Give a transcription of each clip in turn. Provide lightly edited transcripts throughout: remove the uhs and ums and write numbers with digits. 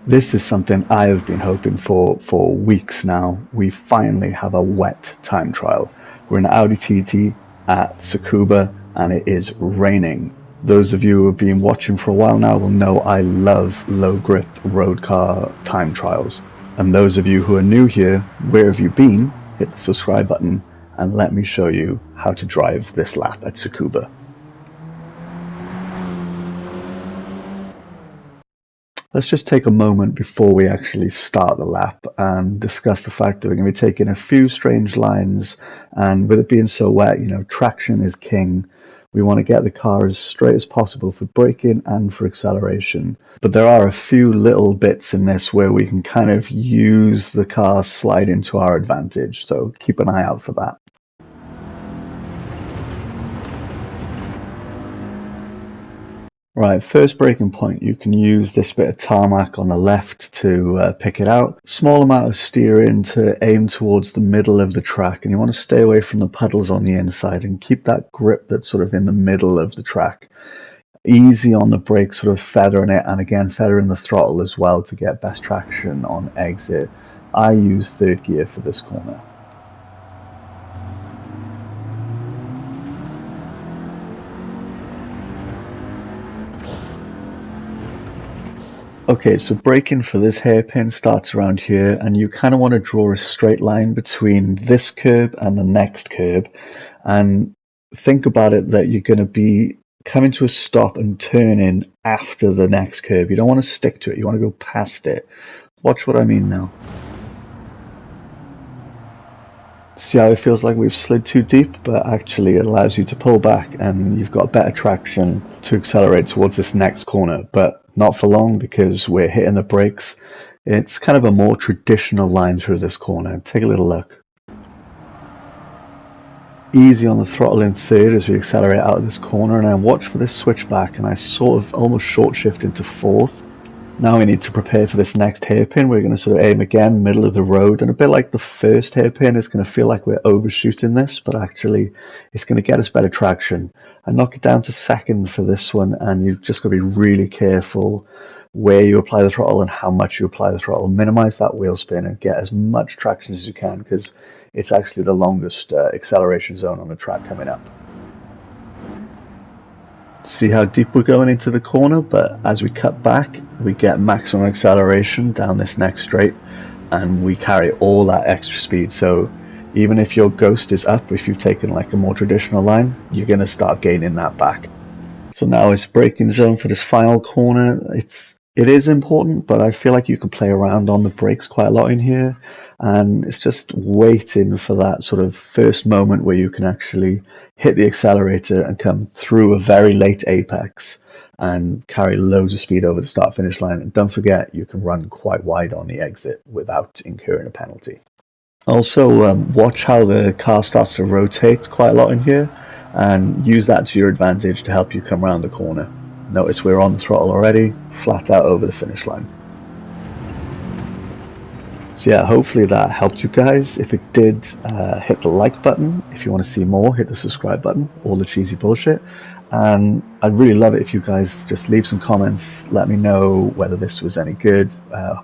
This is something I have been hoping for weeks now. We finally have a wet time trial. We're in Audi TT at Tsukuba and it is raining. Those of you who have been watching for a while now will know I love low grip road car time trials. And those of you who are new here, where have you been? Hit the subscribe button and let me show you how to drive this lap at Tsukuba. Let's just take a moment before we actually start the lap and discuss the fact that we're going to be taking a few strange lines, and with it being so wet, traction is king. We want to get the car as straight as possible for braking and for acceleration. But there are a few little bits in this where we can kind of use the car slide into our advantage, so keep an eye out for that. Right, first braking point, you can use this bit of tarmac on the left to pick it out. Small amount of steering to aim towards the middle of the track, and you want to stay away from the puddles on the inside and keep that grip that's sort of in the middle of the track. Easy on the brake, sort of feathering it, and again feathering the throttle as well to get best traction on exit. I use third gear for this corner. Okay, so braking for this hairpin starts around here, and you kind of want to draw a straight line between this curb and the next curb, and think about it that you're going to be coming to a stop and turning after the next curb. You don't want to stick to it, you want to go past it. Watch what I mean now. See how it feels like we've slid too deep, but actually it allows you to pull back and you've got better traction to accelerate towards this next corner, but not for long because we're hitting the brakes. It's kind of a more traditional line through this corner. Take a little look. Easy on the throttle in third as we accelerate out of this corner, and then watch for this switch back, and I sort of almost short shift into fourth. Now we need to prepare for this next hairpin. We're going to sort of aim again, middle of the road, and a bit like the first hairpin, it's going to feel like we're overshooting this, but actually it's going to get us better traction. I knock it down to second for this one, and you've just got to be really careful where you apply the throttle and how much you apply the throttle. Minimize that wheel spin and get as much traction as you can, because it's actually the longest acceleration zone on the track coming up. See how deep we're going into the corner, but as we cut back we get maximum acceleration down this next straight and we carry all that extra speed. So even if your ghost is up, if you've taken like a more traditional line, you're going to start gaining that back. So now it's braking zone for this final corner. It is important, but I feel like you can play around on the brakes quite a lot in here, and it's just waiting for that sort of first moment where you can actually hit the accelerator and come through a very late apex and carry loads of speed over the start finish line. And don't forget, you can run quite wide on the exit without incurring a penalty. Also, watch how the car starts to rotate quite a lot in here, and use that to your advantage to help you come around the corner. Notice we're on the throttle already, flat out over the finish line. So yeah, hopefully that helped you guys. If it did, hit the like button. If you want to see more, hit the subscribe button, all the cheesy bullshit. And I'd really love it if you guys just leave some comments, let me know whether this was any good,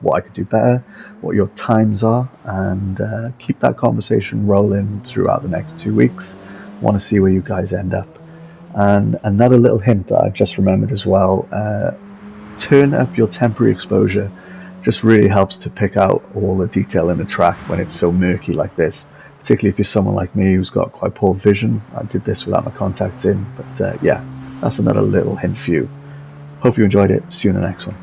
what I could do better, what your times are, and keep that conversation rolling throughout the next 2 weeks. I want to see where you guys end up. And another little hint that I just remembered as well, turn up your temporary exposure. Just really helps to pick out all the detail in the track when it's so murky like this, particularly if you're someone like me who's got quite poor vision. I did this without my contacts in, but yeah, that's another little hint for you. Hope you enjoyed it. See you in the next one.